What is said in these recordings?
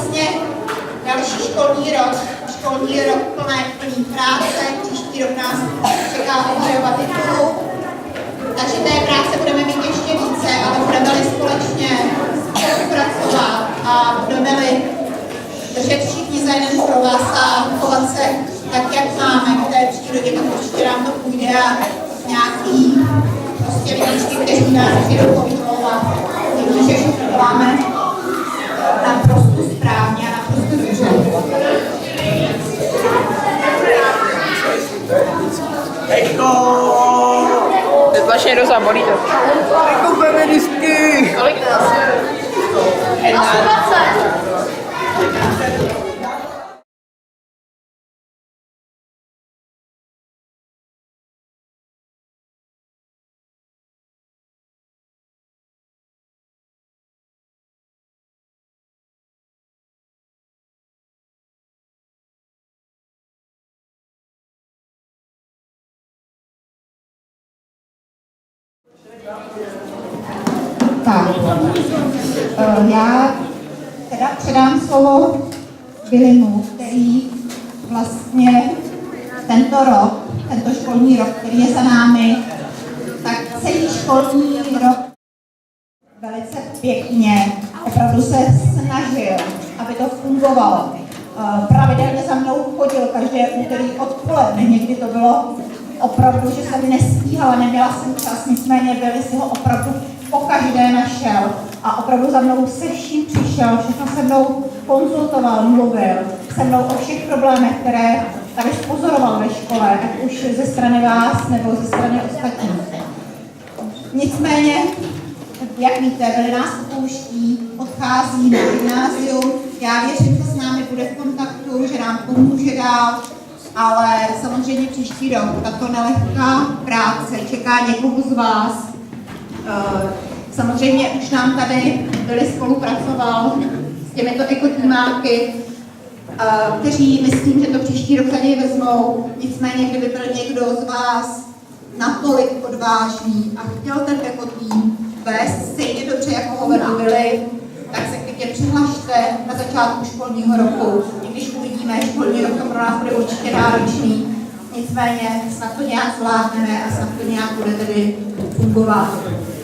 vlastně další školní rok plný práce, příští rok nás čeká obhajoba titulu, takže té práce budeme mít ještě více, ale budeme-li společně spolupracovat a budeme-li držet všichni za jeden pro vás a chovat se tak, jak máme v té přírodě, tak určitě nám to půjde a nějaký prostě lidíčky, kteří nás budou kontrolovat, vidí, že všechno děláme naprosto správně a naprosto dobře. Nezlačně roza, bolí to. Jako feministky! Kolik nás? 20. Tak, já teda předám slovo Billymu, který vlastně tento rok, tento školní rok, který je za námi, tak celý školní rok velice pěkně, opravdu se snažil, aby to fungovalo. Pravidelně za mnou chodil každé úterý odpoledne, někdy to bylo opravdu, že jsem nestíhala, neměla jsem čas, nicméně Billy si ho opravdu pokaždé našel a opravdu za mnou se vším přišel, všechno se mnou konzultoval, mluvil se mnou o všech problémech, které tady pozoroval ve škole, ať už ze strany vás nebo ze strany ostatních. Nicméně, jak víte, Billy nás opouští, odchází na gymnázium, já věřím, že s námi bude v kontaktu, že nám pomůže dál, ale samozřejmě příští rok tato nelehká práce čeká někoho z vás. Samozřejmě už nám tady Billy spolupracoval s těmito ekotímáky, kteří myslím, že to příští rok za něj vezmou. Nicméně, kdyby byl někdo z vás natolik odvážný a chtěl ten ekotým vést stejně dobře, jako ho vedl Billy, tak se klidně přihlašte na začátku školního roku. I když uvidíme, školní rok to pro nás bude určitě náročný. Nicméně snad to nějak zvládneme a snad to nějak bude tedy fungovat.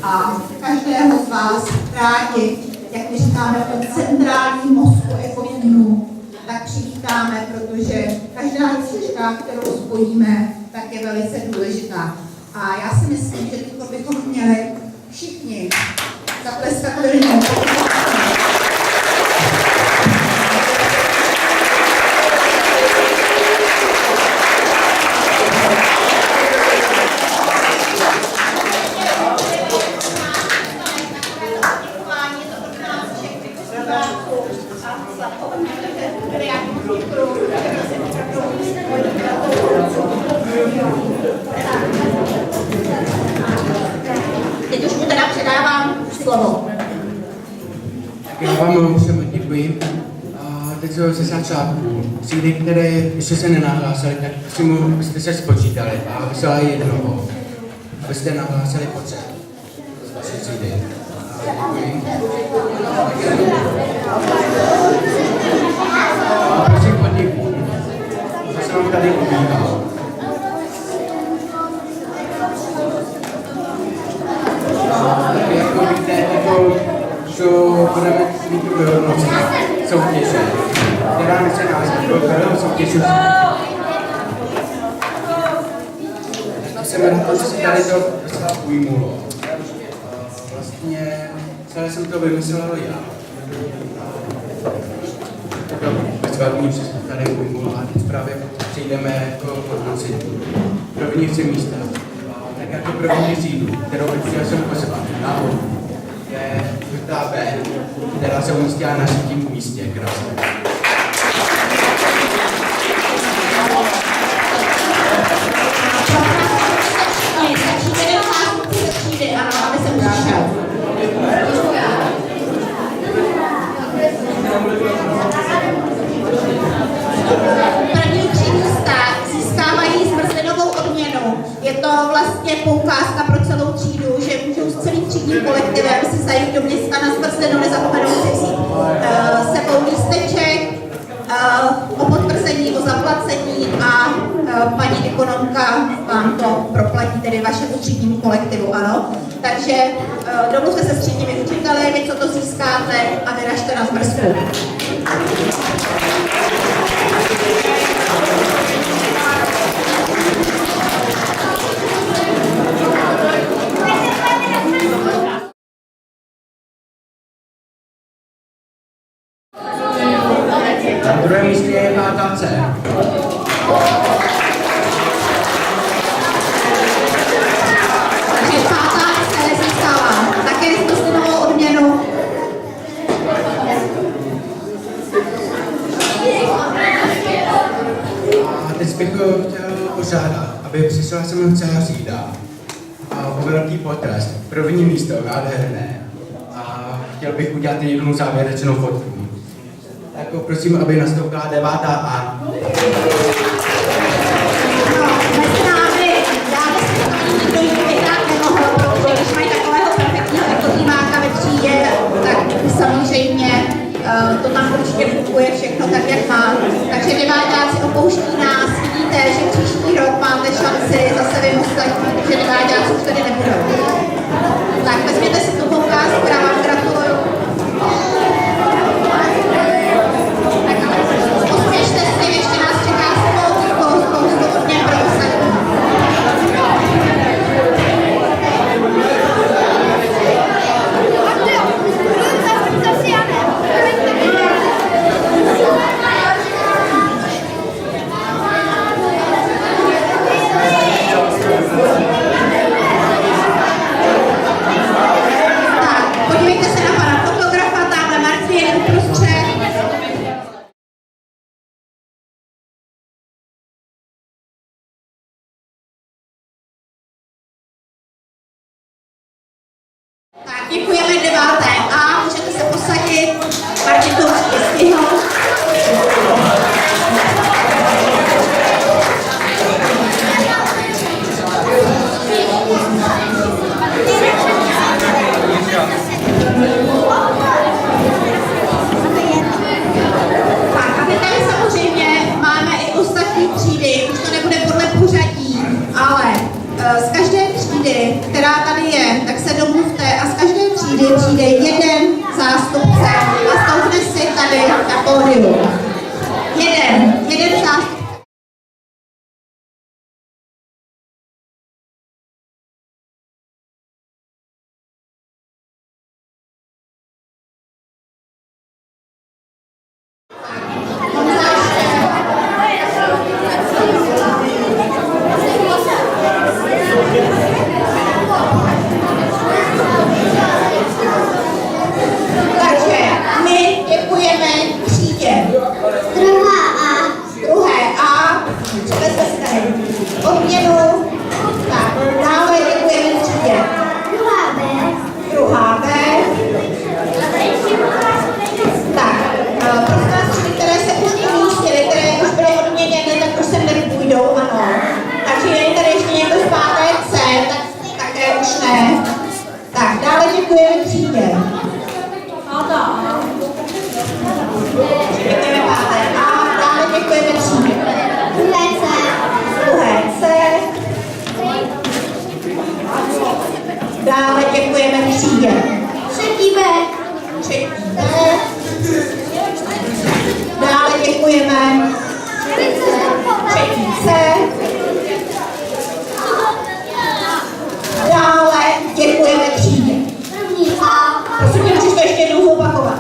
A každého z vás rádi, jak my říkáme, o centrální mozku ekotímu, tak přivítáme, protože každá cvička, kterou spojíme, tak je velice důležitá. A já si myslím, že to bychom měli všichni zatleskat Billymu. Teď už mu teda předávám slovo. Já vám všem děkuji. A teď ze začátku třídy, které ještě se nenahlásily, tak prosím, abyste se spočítali a vyslali jednoho, abyste nahlásili počet z vaší třídy. Děkuji. A prosím potichu, co jsem vám tady povídal. Jako víte, jako že budeme mít soutěže, která nese název soutěže. Jsem rád, že se tady to docela ujmulo. Vlastně celé jsem to vymyslel já. To bez velkým, že se tady ujmulo a teď právě přijdeme jako konci první místa. Tak jako první řídu, kterou bych chtěl jsem pozvat nahoru, je čtvrtá B, která se umístila na třetím místě. Krásně. První tři místa získávají zmrzlinovou odměnu. Je to vlastně poukázka pro celou třídu, že můžou s celým třídním kolektivem si zajít do města na zmrzlinu, nezapomenou si vzít sebou lísteček o potvrzení o zaplacení a paní ekonomka vám to proplatí, tedy vašemu třídnímu kolektivu, ano. Takže domluvte se s třídními učiteli, vy co to získáte a vyražte na zmrzku. Na druhém místě je páta C. Takže pátá se získává také zmrzlinovou odměnu. A teď bych chtěl požádat, aby přišla sem celá třída o velký potlesk. První místo, nádherné. A chtěl bych udělat jednu závěrečnou fotku. Tak prosím, aby nastoupila 9. A. Mezi námi dále se to nikdo jiný vyhrát nemohl, protože když mají takového perfektního ekotimáka ve třídě, tak samozřejmě to tam určitě funguje všechno tak, jak má. Takže deváťáci opouští nás, vidíte, že příští rok máte šanci zase vy ostatní, protože deváťáci už tady nebudou. Tak vezměte si tu poukázku, já vám gratuluju. Pospěšte si, ještě nás čeká spoustu odměn pro ostatní. Tak, podívejte se na pana fotografa, tamhle Martin uprostřed. Tak, děkujeme 9. A, můžete se posadit. Martin to určitě stihl. Tak, a my tady samozřejmě máme i ostatní třídy, už to nebude podle pořadí, ale z každé třídy, která tady je, tak se domluvte a z každé třídy přijde jeden zástupce a stoupne si tady na pódium. Jeden zástupce. Takže my děkujeme třídě. Druhé A. Přivezme si tady odměnu. Tak, dále děkujeme třídě. Druhá B. Tak, prosím vás třídy, které se už umístily, které už byly odměněny, tak už sem nepůjdou, ano. Takže je tady ještě někdo z 5. C, tak také už ne. Tak, dále děkujeme třídě. Děkujeme 5. A, dále děkujeme třídě. Druhé C. Dále děkujeme třídě. Třetí B. Dále děkujeme třetí C. Dále děkujeme třídě. Prosím, můžeš to ještě jednou opakovat.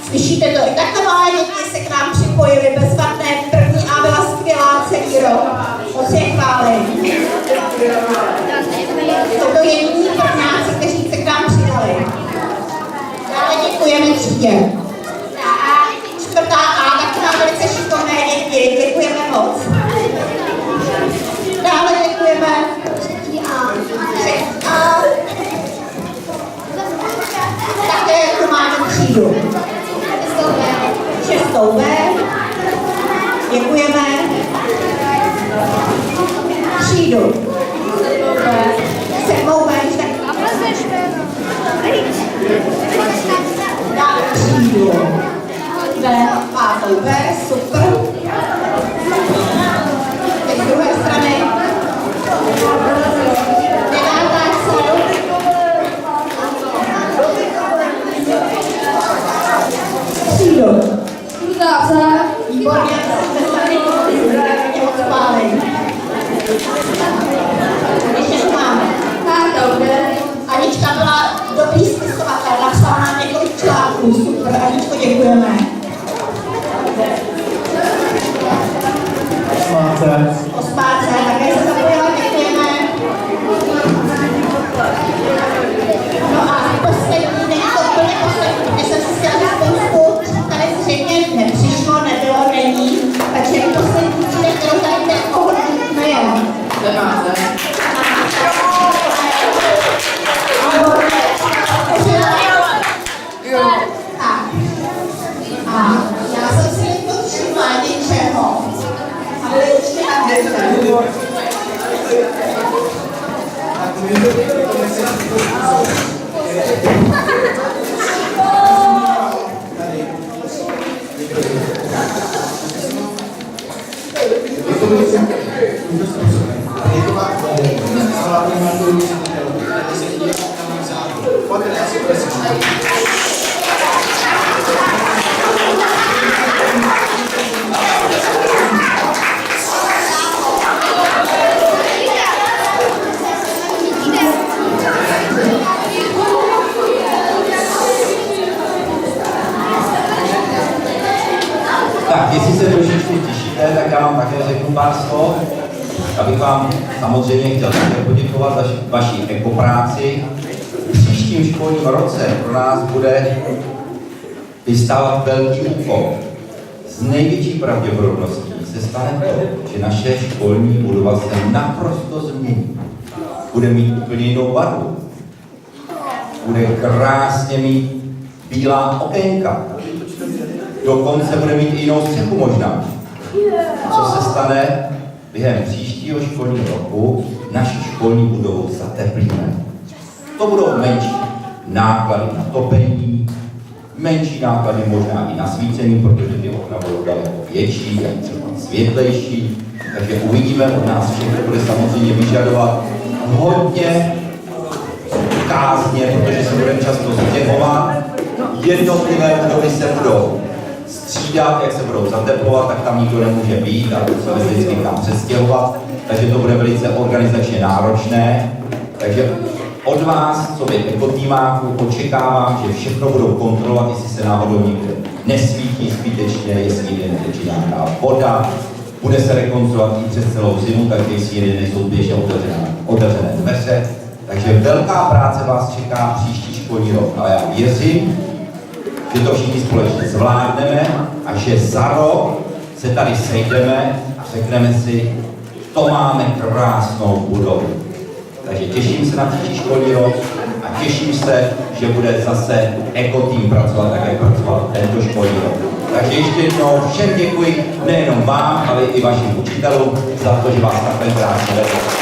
Slyšíte to? I takto malé děti se k nám připojily bezvadné. První A byla skvělá celý rok. Moc je chválím. Jsou to jediní prvňáci, kteří se k nám přidali. Dále děkujeme třídě. 4. A, taky mám velice šikovné děti. Děkujeme moc. Dále děkujeme 3. A. Také tu máme třídu. 6. B. Děkujeme. Třídu. 7. B. Dále třídu. Super, super. Teď z druhé strany. Výborně, ze strany odpálení. Ještě tu máme. Anička byla dobrý spisovatel, napsala nám několik článků. Super, Aničko, děkujeme. Osmáce, také se zapojila, děkujeme. No a poslední, není to úplně poslední, když jsem si chtěla spoustu, tady zřejmě nepřišlo, nebylo, není, takže poslední cíle, kterou tady teď ohodnotíme je. A já jsem si to všimla něčeho, ale ještě Tak, jestli se trošičku těšíte, tak já vám také řeknu pár slov. Já bych vám samozřejmě chtěl také poděkovat za vaši ekopráci. V příštím školním roce pro nás bude vystávat velký úkol. S největší pravděpodobností se stane to, že naše školní budova se naprosto změní. Bude mít úplně jinou barvu. Bude krásně mít bílá okénka. Dokonce bude mít i jinou střechu možná. Co se stane? Během příštího školního roku naši školní budovu zateplíme. To budou menší náklady na topení, menší náklady možná i na svícení, protože ty okna budou daleko větší a třeba světlejší. Takže uvidíme, od nás všechno bude samozřejmě vyžadovat hodně kázně, protože se budeme často stěhovat. Jednotlivé budovy se budou střídat, jak se budou zateplovat, tak tam nikdo nemůže být a to se vždycky tam přestěhovat, takže to bude velice organizačně náročné. Takže od vás, co by ekotýmáků, očekávám, že všechno budou kontrolovat, jestli se náhodou někde nesvítí zbytečně, jestli jde netečí nějaká voda, bude se rekonstruovat i přes celou zimu, takže jestli jde nejsou běžně otevřené dveře. Takže velká práce vás čeká příští školní rok, ale já věřím, že to všichni společně zvládneme a že za rok se tady sejdeme a řekneme si, to máme krásnou budovu. Takže těším se na příští školní rok a těším se, že bude zase ekotým pracovat tak, jak pracoval tento školní rok. Takže ještě jednou všem děkuji, nejenom vám, ale i vašim učitelům za to, že vás takhle krásně vedou.